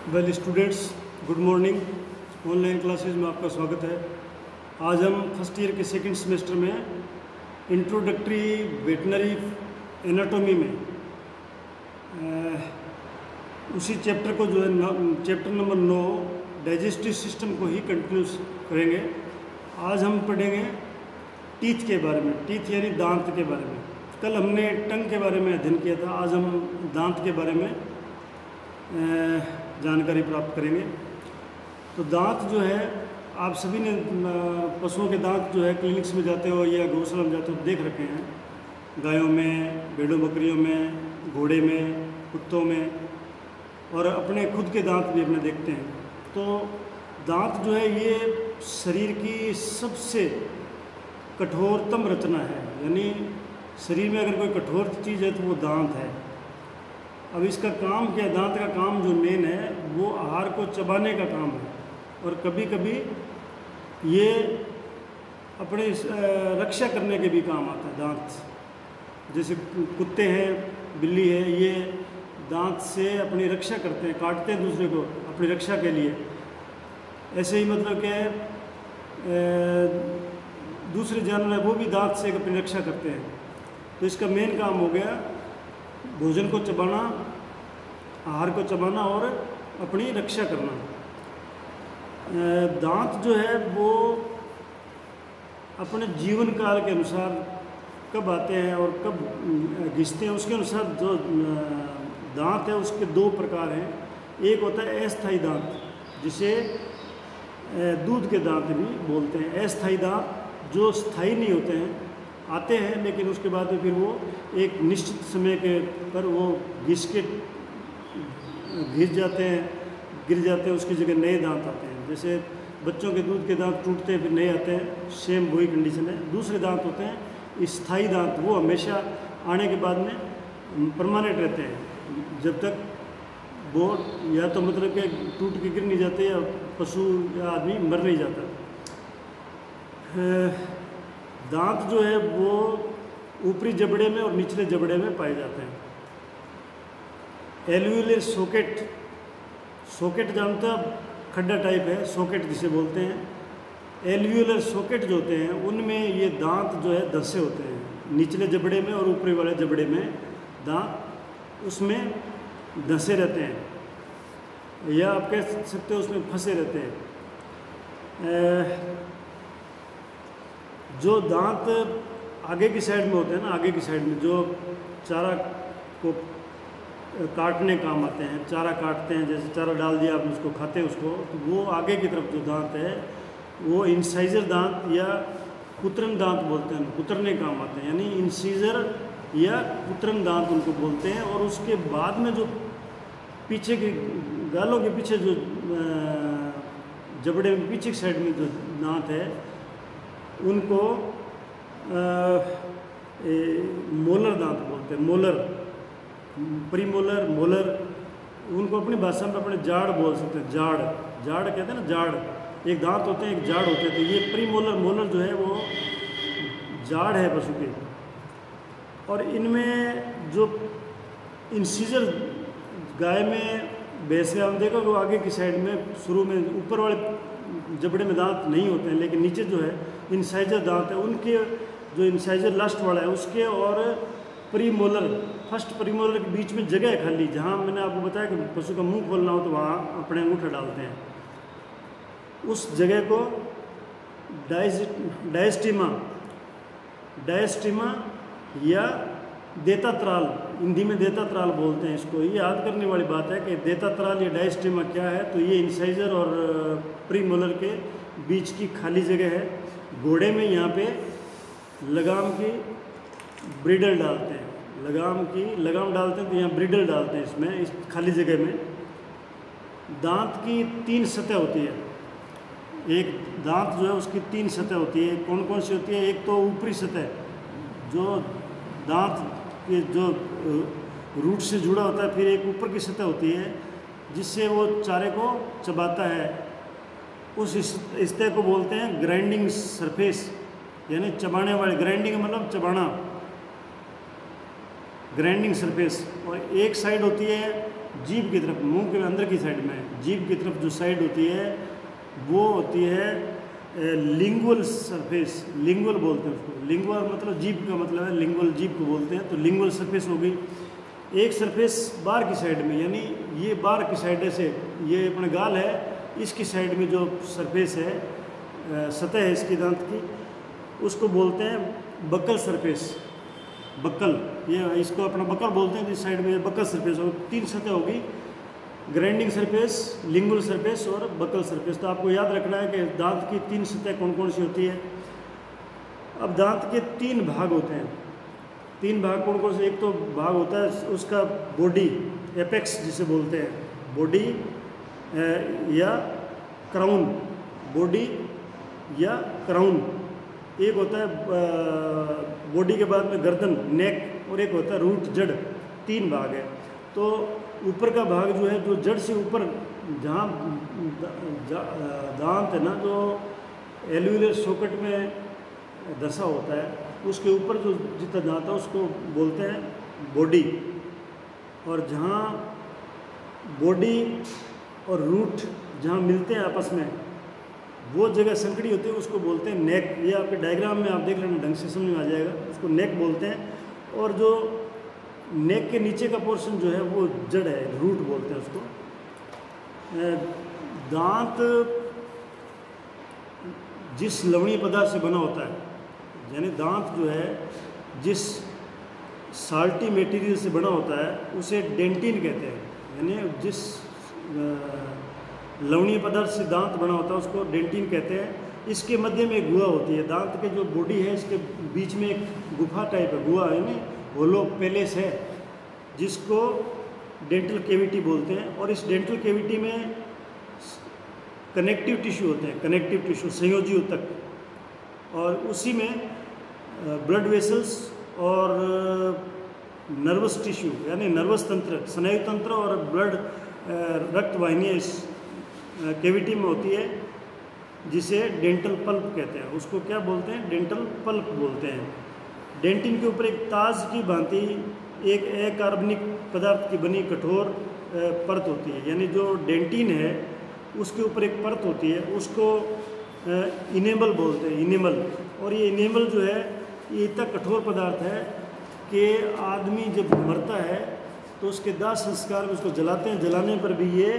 Well students, good morning. Online classes में आपका स्वागत है। आज हम फर्स्ट ईयर के सेकंड सेमेस्टर में इंट्रोडक्टरी वेटनरी एनाटॉमी में उसी चैप्टर को जो है चैप्टर नंबर 9 डाइजेस्टिव सिस्टम को ही कंटिन्यूस करेंगे। आज हम पढ़ेंगे टीथ के बारे में, टीथ यानी दांत के बारे में। कल हमने टंग के बारे में अध्ययन किया था, आज हम दांत के बारे में जानकारी प्राप्त करेंगे। तो दांत जो है, आप सभी ने पशुओं के दांत जो है क्लिनिक्स में जाते हो या गौशाला में जाते हो देख रखे हैं, गायों में, भेड़ों बकरियों में, घोड़े में, कुत्तों में, और अपने खुद के दांत भी अपने देखते हैं। तो दांत जो है ये शरीर की सबसे कठोरतम रचना है, यानी शरीर में अगर कोई कठोर चीज़ है तो वो दांत है। अब इसका काम क्या, दांत का काम जो मेन है वो आहार को चबाने का काम है, और कभी कभी ये अपने रक्षा करने के भी काम आता है दांत। जैसे कुत्ते हैं, बिल्ली है, ये दांत से अपनी रक्षा करते हैं, काटते हैं दूसरे को अपनी रक्षा के लिए। ऐसे ही मतलब कि दूसरे जानवर है वो भी दांत से अपनी रक्षा करते हैं। तो इसका मेन काम हो गया भोजन को चबाना, आहार को चबाना और अपनी रक्षा करना। दांत जो है वो अपने जीवन काल के अनुसार कब आते हैं और कब घिसते हैं, उसके अनुसार जो दांत है उसके दो प्रकार हैं। एक होता है अस्थायी दांत, जिसे दूध के दांत भी बोलते हैं। अस्थायी दांत जो स्थायी नहीं होते हैं, आते हैं लेकिन उसके बाद में फिर वो एक निश्चित समय के पर वो घिस जाते हैं, गिर जाते हैं, उसकी जगह नए दांत आते हैं। जैसे बच्चों के दूध के दांत टूटते हैं फिर नए आते हैं, सेम वही कंडीशन है। दूसरे दांत होते हैं स्थायी दांत, वो हमेशा आने के बाद में परमानेंट रहते हैं, जब तक वो या तो मतलब कि टूट के गिर नहीं जाते या पशु या आदमी मर नहीं जाता। दांत जो है वो ऊपरी जबड़े में और निचले जबड़े में पाए जाते हैं। एल्वियोलर सॉकेट, सॉकेट जानते हैं, खड्डा टाइप है, सॉकेट जिसे बोलते हैं। एल्वियोलर सॉकेट जो होते हैं उनमें ये दांत जो है धंसे होते हैं, निचले जबड़े में और ऊपरी वाले जबड़े में दांत उसमें धंसे रहते हैं, या आप कह सकते हो उसमें फंसे रहते हैं। जो दांत आगे की साइड में होते हैं ना, आगे की साइड में जो चारा को काटने काम आते हैं, चारा काटते हैं, जैसे चारा डाल दिया आपने उसको खाते हैं उसको, तो वो आगे की तरफ जो दांत है वो इंसाइजर दांत या कुत्रन दांत बोलते हैं, कुतरने काम आते हैं, यानी इंसीजर या कुत्रन दांत उनको बोलते हैं। और उसके बाद में जो पीछे के गालों के पीछे जो जबड़े में पीछे की साइड में जो दांत है उनको मोलर दांत बोलते हैं। मोलर, प्रीमोलर, मोलर, उनको अपनी भाषा में अपने जाड़ बोल सकते हैं। जाड़, जाड़ कहते हैं ना, जाड़ एक दांत होते हैं, एक जाड़ होते हैं। तो ये प्रीमोलर, मोलर जो है वो जाड़ है पशु के। और इनमें जो इंसीजर गाय में, भैंस में हम देखो वो आगे की साइड में शुरू में ऊपर वाले जबड़े में दांत नहीं होते हैं, लेकिन नीचे जो है इंसाइजर दांत है, उनके जो इंसाइजर लास्ट वाला है उसके और प्रीमोलर, फर्स्ट प्रीमोलर के बीच में जगह है खाली, जहाँ मैंने आपको बताया कि पशु का मुंह खोलना हो तो वहाँ अपने अंगूठा डालते हैं। उस जगह को डायस्टिमा, डायस्टिमा या देतात्राल, हिंदी में देतात्राल बोलते हैं इसको। ये याद करने वाली बात है कि देतात्राल या डायस्टिमा क्या है। तो ये इंसाइजर और प्रीमोलर के बीच की खाली जगह है। घोड़े में यहाँ पे लगाम की ब्रिडल डालते हैं, लगाम डालते हैं, तो यहाँ ब्रिडल डालते हैं इसमें, इस खाली जगह में। दांत की 3 सतह होती है। एक दांत जो है उसकी 3 सतह होती है। कौन कौन सी होती है? एक तो ऊपरी सतह, जो दांत के जो रूट से जुड़ा होता है, फिर एक ऊपर की सतह होती है जिससे वो चारे को चबाता है। उस सतह को बोलते हैं ग्राइंडिंग सरफेस, यानी चबाने वाले। ग्राइंडिंग मतलब चबाना, ग्राइंडिंग सरफेस। और एक साइड होती है जीभ की तरफ, मुंह के अंदर की साइड में जीभ की तरफ जो साइड होती है वो होती है लिंगुअल सरफेस। लिंगुअल बोलते हैं उसको। लिंगुअल मतलब जीभ का मतलब है, लिंगुअल जीभ को बोलते हैं। तो लिंगुअल सरफेस हो गई। एक सरफेस बाहर की साइड में, यानी ये बाहर की साइड से, ये अपना गाल है, इसकी साइड में जो सरफेस है, सतह है इसकी दांत की, उसको बोलते हैं बक्कल सरफेस। बक्कल, ये इसको अपना बक्कल बोलते हैं। इस साइड में बक्कल सरफेस हो, 3 सतह होगी, ग्राइंडिंग सरफेस, लिंगुअल सरफेस और बक्कल सरफेस। तो आपको याद रखना है कि दांत की 3 सतह कौन कौन सी होती है। अब दांत के 3 भाग होते हैं। 3 भाग कौन कौन से? एक तो भाग होता है उसका बॉडी, एपेक्स जिसे बोलते हैं, बॉडी या क्राउन, बॉडी या क्राउन। एक होता है बॉडी के बाद में गर्दन, नेक, और एक होता है रूट, जड़। 3 भाग है। तो ऊपर का भाग जो है, जो जड़ से ऊपर जहाँ दांत है ना, जो एल्वियोलर सॉकेट में धंसा होता है, उसके ऊपर जो जितना दांत है उसको बोलते हैं बॉडी। और जहाँ बॉडी और रूट जहाँ मिलते हैं आपस में, वो जगह संकड़ी होती है, उसको बोलते हैं नेक। ये आपके डायग्राम में आप देख लेना, ढंग से समझ में आ जाएगा। उसको नेक बोलते हैं। और जो नेक के नीचे का पोर्शन जो है वो जड़ है, रूट बोलते हैं उसको। दांत जिस लवणीय पदार्थ से बना होता है, यानी दांत जो है जिस साल्टी मटेरियल से बना होता है उसे डेंटिन कहते हैं। यानी जिस लवणीय पदार्थ से दांत बना होता है उसको डेंटिन कहते हैं। इसके मध्य में एक गुहा होती है। दांत के जो बॉडी है इसके बीच में एक गुफा टाइप है, गुहा है ना, होलो पैलेस है, जिसको डेंटल कैविटी बोलते हैं। और इस डेंटल कैविटी में कनेक्टिव टिश्यू होते हैं, कनेक्टिव टिश्यू, संयोजी ऊतक, और उसी में ब्लड वेसल्स और नर्वस टिश्यू, यानी नर्वस तंत्र, स्नायु तंत्र और ब्लड रक्त वाहिनियाँ इस कैविटी में होती है, जिसे डेंटल पल्प कहते हैं। उसको क्या बोलते हैं? डेंटल पल्प बोलते हैं। डेंटिन के ऊपर एक ताज की भांति एक अकार्बनिक पदार्थ की बनी कठोर परत होती है। यानी जो डेंटिन है उसके ऊपर एक परत होती है, उसको इनेमल बोलते हैं, इनेमल। और ये इनेमल जो है ये इतना कठोर पदार्थ है कि आदमी जब मरता है तो उसके दाह संस्कार में उसको जलाते हैं। जलाने पर भी ये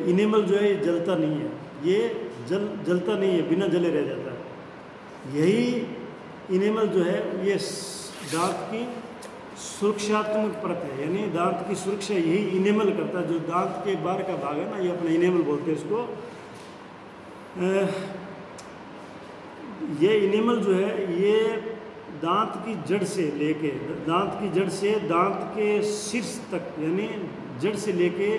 इनेमल जो है ये जलता नहीं है, ये जलता नहीं है, बिना जले रह जाता है। यही इनेमल जो है ये दांत की सुरक्षात्मक परत है, यानी दांत की सुरक्षा यही इनेमल करता है। जो दांत के बाहर का भाग है ना, ये अपना इनेमल बोलते हैं इसको। ये इनेमल जो है ये दांत की जड़ से लेके, दांत की जड़ से दांत के शीर्ष तक, यानी जड़ से लेके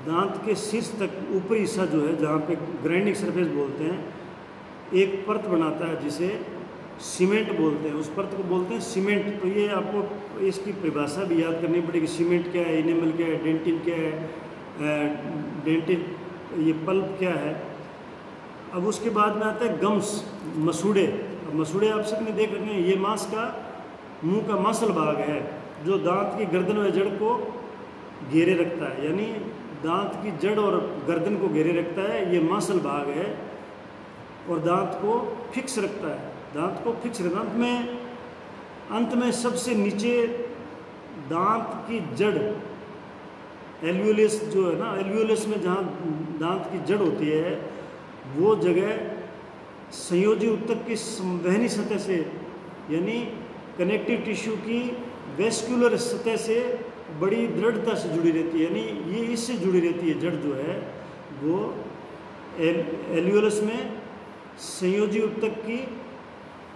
दांत के शीर्ष तक ऊपरी हिस्सा जो है, जहाँ पे ग्राइंडिंग सरफेस बोलते हैं, एक परत बनाता है जिसे सीमेंट बोलते हैं। उस परत को बोलते हैं सीमेंट। तो ये आपको इसकी परिभाषा भी याद करनी पड़ेगी। सीमेंट क्या है, इनेमल क्या है, डेंटिन क्या है, डेंटिन ये पल्प क्या है। अब उसके बाद में आता है गम्स, मसूड़े। अब मसूड़े आप सबने देख रखे हैं, ये मांस का मुंह का मांसल भाग है जो दांत की गर्दन व जड़ को घेरे रखता है, यानी दांत की जड़ और गर्दन को घेरे रखता है। ये मांसल भाग है और दांत को फिक्स रखता है, दांत को फिक्स रखता है। अंत में सबसे नीचे दांत की जड़, एल्वियोलस जो है ना, एल्वियोलस में जहाँ दांत की जड़ होती है वो जगह संयोजी ऊतक की संवहनी सतह से, यानी कनेक्टिव टिश्यू की वेस्कुलर सतह से बड़ी दृढ़ता से जुड़ी रहती है। यानी ये इससे जुड़ी रहती है, जड़ जो है वो एल्वियोलस में संयोजी ऊतक की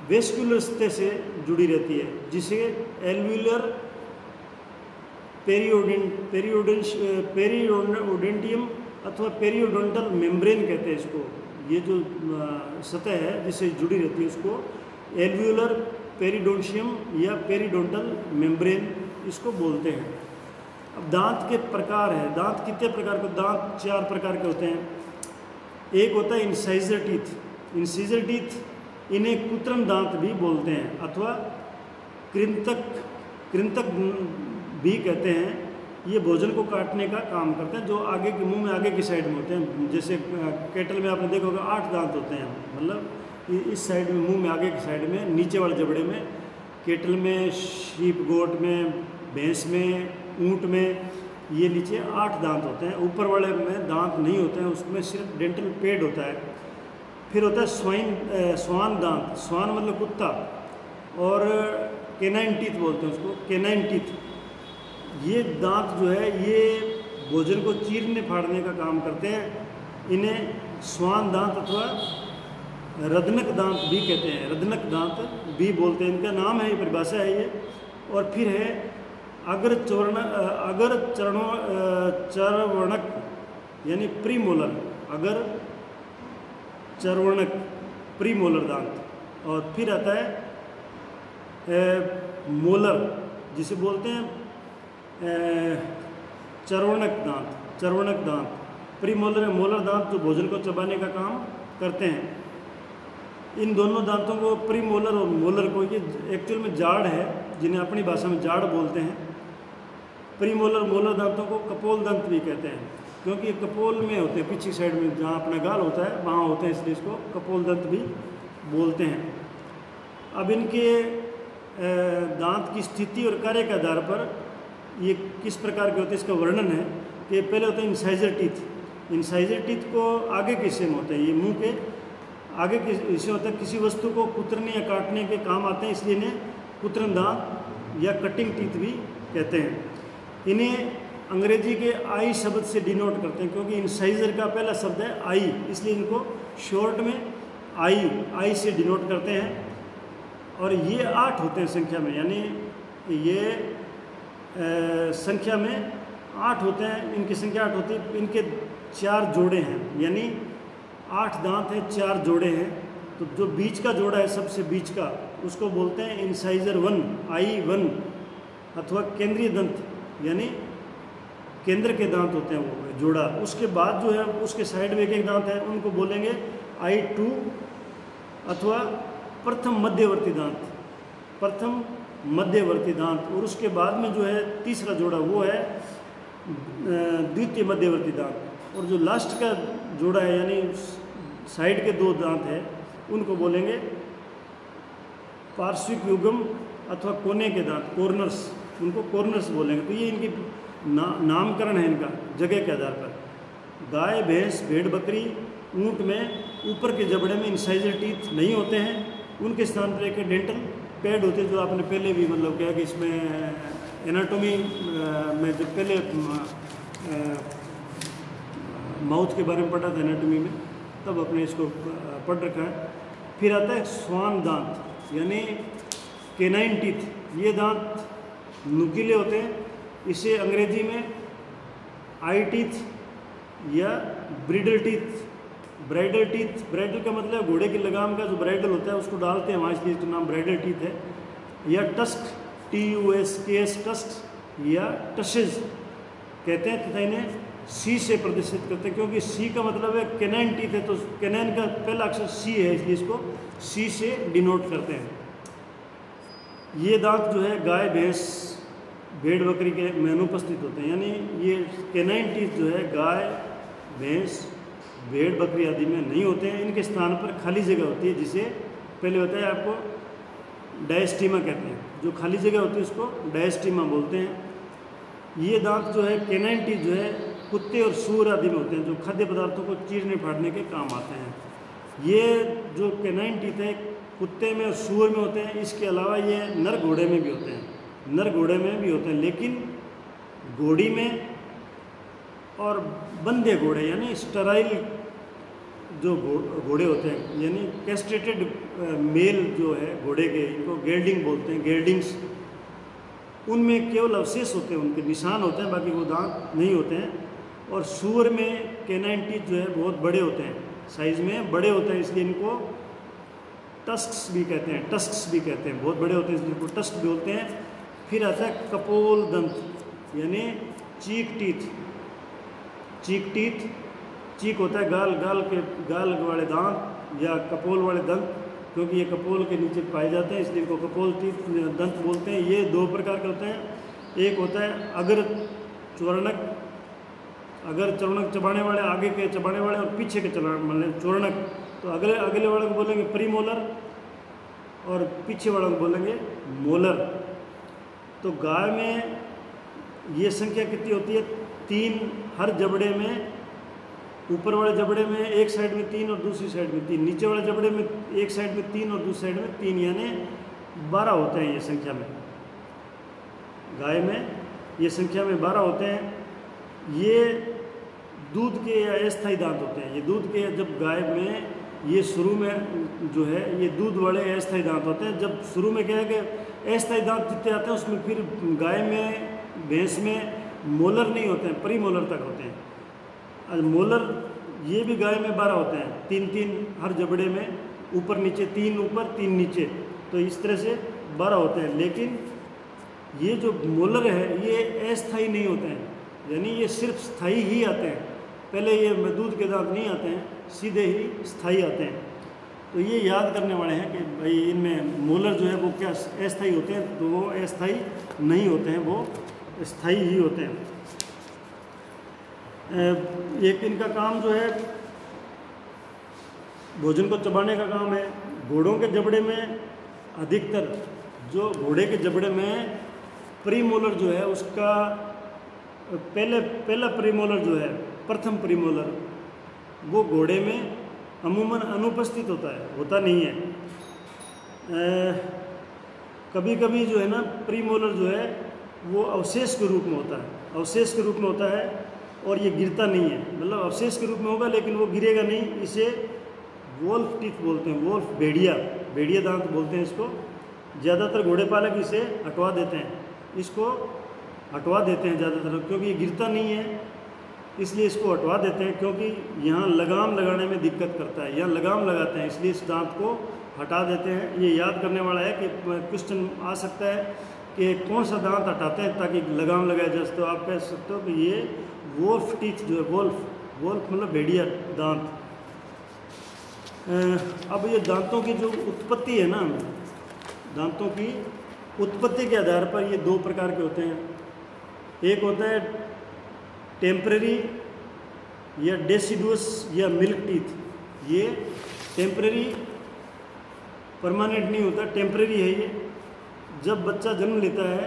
वेस्कुलर सतह से जुड़ी रहती है, जिसे एल्वियोलर पेरियोडेंटियम अथवा पेरियोडोंटल मेम्ब्रेन कहते हैं इसको। ये जो सतह है जिससे जुड़ी रहती है उसको एल्वियोलर पेरिडोंशियम या पेरिडोंटल मेम्ब्रेन इसको बोलते हैं। अब दांत के प्रकार है। दांत कितने प्रकार के? दांत 4 प्रकार के होते हैं। एक होता है इंसाइजर टीथ। इंसाइजर टीथ इन्हें कृत्रिम दांत भी बोलते हैं, अथवा कृंतक भी कहते हैं। ये भोजन को काटने का काम करते हैं, जो आगे के मुंह में आगे की साइड में होते हैं। जैसे कैटल में आपने देखा होगा 8 दांत होते हैं, मतलब इस साइड में मुंह में आगे की साइड में नीचे वाले जबड़े में। कैटल में, शीप गोट में, भैंस में, ऊँट में ये नीचे 8 दांत होते हैं। ऊपर वाले में दांत नहीं होते हैं, उसमें सिर्फ डेंटल पेड होता है। फिर होता है स्वान दांत। स्वान मतलब कुत्ता, और केनाइन टीथ बोलते हैं उसको, केनाइन टीथ। ये दांत जो है ये भोजन को चीरने फाड़ने का काम करते हैं। इन्हें स्वान दांत अथवा रदनक दांत भी कहते हैं, रदनक दांत भी बोलते हैं। इनका नाम है, ये परिभाषा है ये। और फिर है अगर चर्वणक यानी प्रीमोलर, अगर चर्वणक प्रीमोलर दांत। और फिर आता है मोलर, जिसे बोलते हैं चर्वणक दांत, चर्वणक दांत। प्रीमोलर है मोलर दांत, जो भोजन को चबाने का काम करते हैं। इन दोनों दांतों को, प्रीमोलर और मोलर को, ये एक्चुअल में जाड़ है, जिन्हें अपनी भाषा में जाड़ बोलते हैं। प्रीमोलर मोलर दांतों को कपोल दंत भी कहते हैं, क्योंकि ये कपोल में होते हैं, पीछे साइड में जहाँ अपना गाल होता है वहाँ होते हैं, इसलिए इसको कपोल दंत भी बोलते हैं। अब इनके दांत की स्थिति और कार्य के आधार पर ये किस प्रकार के होते हैं इसका वर्णन है कि पहले होते हैं इंसाइजर टीथ। इंसाइजर टीथ को आगे के हिस्से में होते हैं, ये मुंह के आगे के हिस्से होता है। किसी वस्तु को कुतरने या काटने के काम आते हैं, इसलिए इन्हें कुतरन दांत या कटिंग टीथ भी कहते हैं। इन्हें अंग्रेजी के आई शब्द से डिनोट करते हैं, क्योंकि इंसाइजर का पहला शब्द है आई, इसलिए इनको शॉर्ट में आई से डिनोट करते हैं। और ये 8 होते हैं संख्या में, यानी ये संख्या में 8 होते हैं। इनकी संख्या 8 होती है। इनके 4 जोड़े हैं, यानी 8 दांत हैं, 4 जोड़े हैं। तो जो बीच का जोड़ा है, सबसे बीच का, उसको बोलते हैं इंसाइजर 1, I1, अथवा केंद्रीय दंत, यानी केंद्र के दांत होते हैं वो जोड़ा। उसके बाद जो है उसके साइड में एक दांत है, उनको बोलेंगे I2 अथवा प्रथम मध्यवर्ती दांत, प्रथम मध्यवर्ती दांत। और उसके बाद में जो है तीसरा जोड़ा वो है द्वितीय मध्यवर्ती दांत। और जो लास्ट का जोड़ा है, यानी साइड के 2 दांत है, उनको बोलेंगे पार्श्विक युग्म अथवा कोने के दांत, कॉर्नर्स, उनको कॉर्नर्स बोलेंगे। तो ये इनकी नामकरण है इनका जगह के आधार पर। गाय, भैंस, भेड़, बकरी, ऊँट में ऊपर के जबड़े में इंसाइजर टीथ नहीं होते हैं, उनके स्थान पर एक डेंटल पैड होते हैं, जो आपने पहले भी मतलब क्या कि इसमें एनाटॉमी में जब पहले माउथ के बारे में पढ़ा था एनाटॉमी में, तब अपने इसको पढ़ रखा है। फिर आता है स्वान दांत, यानी केनाइन टीथ। ये दांत नुकीले होते हैं, इसे अंग्रेजी में आई टीथ या bridle teeth, bridal teeth. Bridal का मतलब घोड़े की लगाम का जो ब्राइडल होता है उसको डालते हैं वहाँ, इसलिए इसका नाम ब्राइडल टीथ है। या टस्क, TUSKS, टस्क या टशेज कहते हैं, तथा इन्हें C से प्रदर्शित करते हैं, क्योंकि C का मतलब है केनाइन टीथ है, तो केनाइन का पहला अक्षर C है, इसलिए इसको C से डिनोट करते हैं। ये दांत जो है गाय, भैंस, भेड़, बकरी के में अनुपस्थित होते हैं, यानी ये केनाइन टीथ जो है गाय, भैंस, भेड़, बकरी आदि में नहीं होते हैं। इनके स्थान पर खाली जगह होती है, जिसे पहले होता है आपको डायस्टीमा कहते हैं। जो खाली जगह होती है उसको डायस्टीमा बोलते हैं। ये दांत जो है केनाइन टीथ जो है कुत्ते और सूअर आदि में होते हैं, जो खाद्य पदार्थों को चीरने फाड़ने के काम आते हैं। ये जो केनाइन टीथ है कुत्ते में और सूअर में होते हैं। इसके अलावा ये नर घोड़े में भी होते हैं, नर घोड़े में भी होते हैं, लेकिन घोड़ी में और बंधे घोड़े यानी स्टराइल जो घोड़े होते हैं, यानी कैस्ट्रेटेड मेल जो है घोड़े के, इनको गेल्डिंग बोलते हैं, गेल्डिंग्स, उनमें केवल अवशेष होते हैं, उनके निशान होते हैं, बाकी वो दांत नहीं होते हैं। और सूअर में केनाइन टीथ जो है बहुत बड़े होते हैं, साइज़ में बड़े होते हैं, इसलिए इनको टस्क्स भी कहते हैं, टस्क्स भी कहते हैं, बहुत बड़े होते हैं इसलिए इनको टस्क बोलते हैं। फिर आता है कपोल दंत, यानी चीक टीथ। चीक टीथ, चीक होता है गाल वाले दांत या कपोल वाले दंत, क्योंकि ये कपोल के नीचे पाए जाते हैं, इसलिए इनको कपोल टीथ दंत बोलते हैं। ये 2 प्रकार के होते हैं, एक होता है अगर चौर्णक, अगर चौर्णक चबाने वाले, आगे के चबाने वाले और पीछे के मतलब चौर्णक, तो अगले अगले वाले को बोलेंगे प्रीमोलर और पीछे वाले को बोलेंगे मोलर। तो गाय में ये संख्या कितनी होती है? 3 हर जबड़े में। ऊपर वाले जबड़े में एक साइड में 3 और दूसरी साइड में 3, नीचे वाले जबड़े में एक साइड में 3 और दूसरी साइड में 3, यानी 12 होते हैं ये संख्या में। गाय में ये संख्या में 12 होते हैं। ये दूध के या अस्थायी दांत होते हैं। ये दूध के, जब गाय में ये शुरू में जो है ये दूध वाले अस्थायी दांत होते हैं। जब शुरू में क्या है कि अस्थायी दांत जितने आते हैं उसमें फिर गाय में, भैंस में मोलर नहीं होते हैं, प्रीमोलर तक होते हैं। मोलर ये भी गाय में 12 होते हैं, 3-3 हर जबड़े में, ऊपर नीचे 3 ऊपर 3 नीचे, तो इस तरह से 12 होते हैं। लेकिन ये जो मोलर है ये अस्थायी नहीं होते हैं, यानी ये सिर्फ स्थायी ही आते हैं। पहले ये दूध के दांत नहीं आते हैं, सीधे ही स्थायी आते हैं। तो ये याद करने वाले हैं कि भाई इनमें मोलर जो है वो क्या अस्थायी होते हैं, तो वो अस्थायी नहीं होते हैं, वो स्थायी ही होते हैं। एक इनका काम जो है भोजन को चबाने का काम है। घोड़ों के जबड़े में अधिकतर, जो घोड़े के जबड़े में प्रीमोलर जो है उसका पहला प्रीमोलर जो है, प्रथम प्रीमोलर, वो घोड़े में अमूमन अनुपस्थित होता है, होता नहीं है। कभी कभी जो है ना प्रीमोलर जो है वो अवशेष के रूप में होता है, अवशेष के रूप में होता है और ये गिरता नहीं है, मतलब अवशेष के रूप में होगा लेकिन वो गिरेगा नहीं। इसे वोल्फ टीथ बोलते हैं, वोल्फ, भेड़िया दांत बोलते हैं इसको। ज़्यादातर घोड़े पालक इसे हटवा देते हैं, इसको हटवा देते हैं ज़्यादातर, क्योंकि ये गिरता नहीं है इसलिए इसको हटवा देते हैं, क्योंकि यहाँ लगाम लगाने में दिक्कत करता है, यहाँ लगाम लगाते हैं इसलिए इस दांत को हटा देते हैं। ये याद करने वाला है कि क्वेश्चन आ सकता है कि कौन सा दांत हटाते हैं ताकि लगाम लगाया जा सके। तो आप कह सकते हो कि ये वोल्फ टीथ जो है, वोल्फ मतलब भेड़िया दांत। अब ये दांतों की जो उत्पत्ति है ना, दांतों की उत्पत्ति के आधार पर ये 2 प्रकार के होते हैं। एक होता है टेम्परेरी या डेसिडुअस या मिल्क टीथ। ये टेम्परेरी, परमानेंट नहीं होता, टेम्परेरी है ये। जब बच्चा जन्म लेता है,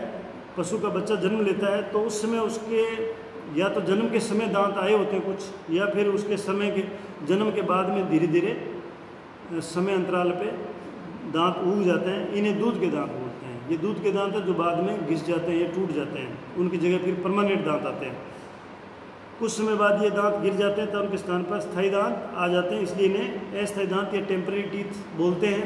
पशु का बच्चा जन्म लेता है, तो उस समय उसके या तो जन्म के समय दांत आए होते हैं कुछ, या फिर उसके समय के जन्म के बाद में धीरे धीरे समय अंतराल पे दांत उग जाते हैं। इन्हें दूध के दांत बोलते हैं। ये दूध के दांत है जो बाद में घिस जाते हैं या टूट जाते हैं, उनकी जगह फिर परमानेंट दांत आते हैं। कुछ समय बाद ये दांत गिर जाते हैं तो उनके स्थान पर स्थायी दांत आ जाते हैं, इसलिए इन्हें अस्थायी दांत या टेम्परेरी टीथ बोलते हैं।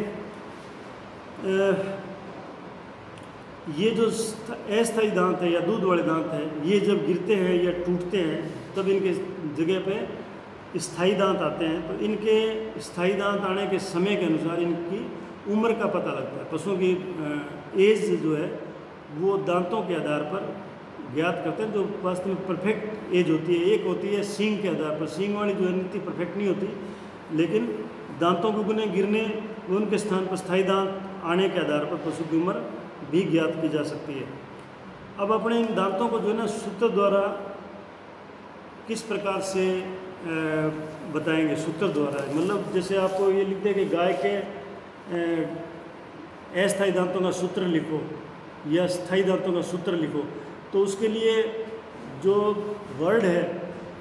ये जो अस्थायी दांत है या दूध वाले दांत है, ये जब गिरते हैं या टूटते हैं तब इनके जगह पे स्थायी दांत आते हैं। तो इनके स्थायी दांत आने के समय के अनुसार इनकी उम्र का पता लगता है। पशुओं की एज जो है वो दांतों के आधार पर ज्ञात करते हैं, जो वास्तव में परफेक्ट एज होती है। एक होती है सींग के आधार पर, सींग वाली जो है इतनी परफेक्ट नहीं होती, लेकिन दांतों के गुने गिरने व उनके स्थान पर स्थायी दांत आने के आधार पर पशु की उम्र भी ज्ञात की जा सकती है। अब अपने इन दांतों को जो है ना सूत्र द्वारा किस प्रकार से बताएंगे? सूत्र द्वारा, मतलब जैसे आपको ये लिखते हैं कि गाय के अस्थायी दांतों का सूत्र लिखो या स्थायी दांतों का सूत्र लिखो, तो उसके लिए जो वर्ड है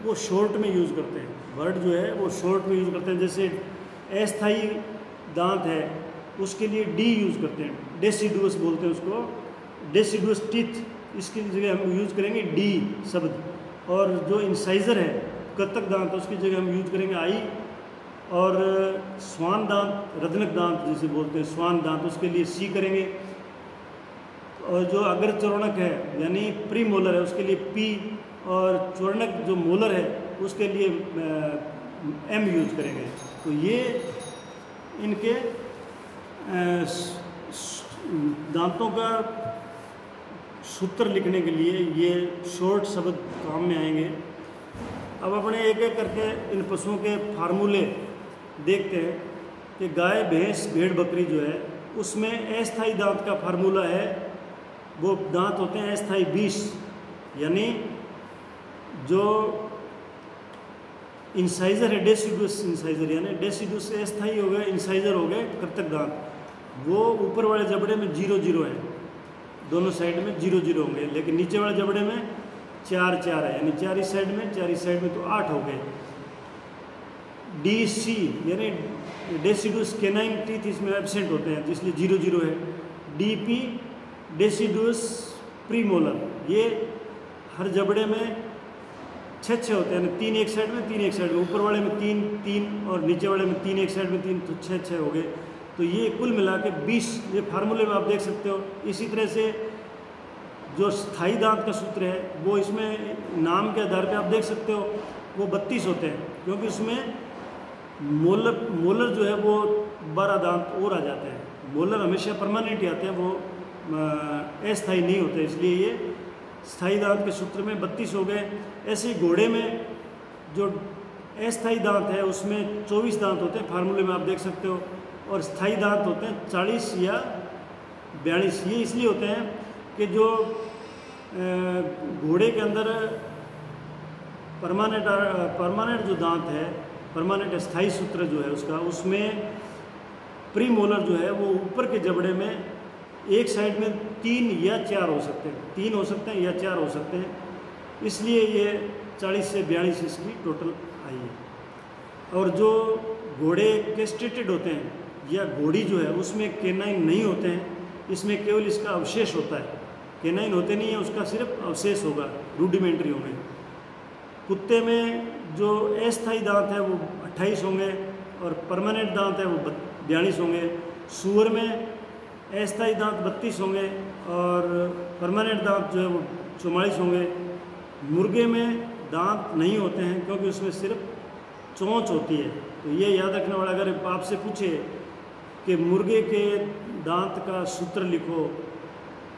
वो शॉर्ट में यूज़ करते हैं। वर्ड जो है वो शॉर्ट में यूज़ करते हैं। जैसे अस्थायी दांत है उसके लिए डी यूज़ करते हैं, डेसिडुअस बोलते हैं उसको, डेसिडुअस टीथ, इसकी जगह हम यूज़ करेंगे डी शब्द। और जो इंसाइजर है, कृतक दांत, उसकी जगह हम यूज़ करेंगे आई। और स्वान दांत, रजनक दांत जिसे बोलते हैं स्वान दांत, उसके लिए सी करेंगे। और जो अगर चौर्णक है यानी प्री मोलर है उसके लिए पी, और चौर्णक जो मोलर है उसके लिए एम यूज करेंगे। तो ये इनके दांतों का सूत्र लिखने के लिए ये शॉर्ट शब्द काम में आएंगे। अब अपने एक एक करके इन पशुओं के फार्मूले देखते हैं कि गाय, भैंस, भेड़, बकरी जो है उसमें अस्थायी दांत का फार्मूला है वो दांत होते हैं अस्थायी 20, यानी जो इंसाइजर है डेसिडुअस इंसाइजर, यानी डेसिडुअस से अस्थायी हो गए, इंसाइजर हो गए कृतक दांत, वो ऊपर वाले जबड़े में 0-0 है, दोनों साइड में 0-0 होंगे, लेकिन नीचे वाले जबड़े में 4-4 है, यानी 4 इस साइड में 4 इस साइड में, तो 8 हो गए। DC यानी डेसिडुअस केनाइन टीथ इसमें एब्सेंट होते हैं, इसलिए 0-0 है। DP डेसिडुअस प्रीमोलर, ये हर जबड़े में 6-6 होते हैं, यानी 3 एक साइड में 3 एक साइड में, ऊपर वाले में 3-3 और नीचे वाले में 3 एक साइड में 3, तो 6-6 हो गए। तो ये कुल मिला के 20, ये फार्मूले में आप देख सकते हो। इसी तरह से जो स्थायी दांत का सूत्र है वो इसमें नाम के आधार पे आप देख सकते हो, वो 32 होते हैं, क्योंकि उसमें मोलर जो है वो 12 दांत और आ जाते हैं। मोलर हमेशा परमानेंट ही आते हैं, वो अस्थायी नहीं होते, इसलिए ये स्थायी दांत के सूत्र में 32 हो गए। ऐसे ही घोड़े में जो अस्थायी दांत है उसमें 24 दांत होते हैं, फार्मूले में आप देख सकते हो, और स्थायी दांत होते हैं 40 या 42। ये इसलिए होते हैं कि जो घोड़े के अंदर परमानेंट जो दांत है, परमानेंट स्थायी सूत्र जो है उसका, उसमें प्रीमोलर जो है वो ऊपर के जबड़े में एक साइड में 3 या 4 हो सकते हैं, 3 हो सकते हैं या 4 हो सकते हैं, इसलिए ये 40 से 42 इसकी टोटल आई है। और जो घोड़े कैस्ट्रेटेड होते हैं या घोड़ी जो है उसमें केनाइन नहीं होते हैं, इसमें केवल इसका अवशेष होता है, केनाइन होते नहीं है, उसका सिर्फ अवशेष होगा, रूडिमेंट्री होंगे। कुत्ते में जो अस्थायी दांत है वो 28 होंगे और परमानेंट दांत है वो 42 होंगे। सूअर में अस्थायी दांत 32 होंगे और परमानेंट दांत जो है वो 44 होंगे। मुर्गे में दांत नहीं होते हैं क्योंकि उसमें सिर्फ चोंच होती है। तो ये याद रखने वाला, अगर आपसे पूछे कि मुर्गे के दांत का सूत्र लिखो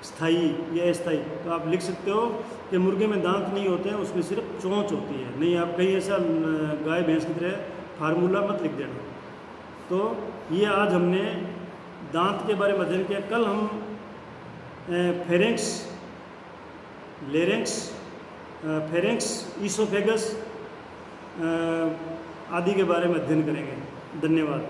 स्थायी या अस्थायी, तो आप लिख सकते हो कि मुर्गे में दांत नहीं होते हैं, उसमें सिर्फ चोंच होती है। नहीं, आप कहीं ऐसा गाय भैंस की तरह फार्मूला मत लिख देना। तो ये आज हमने दांत के बारे में अध्ययन किया। कल हम फेरेंक्स, लेरेंक्स, फेरेंक्स, ईसोफेगस आदि के बारे में अध्ययन करेंगे। धन्यवाद।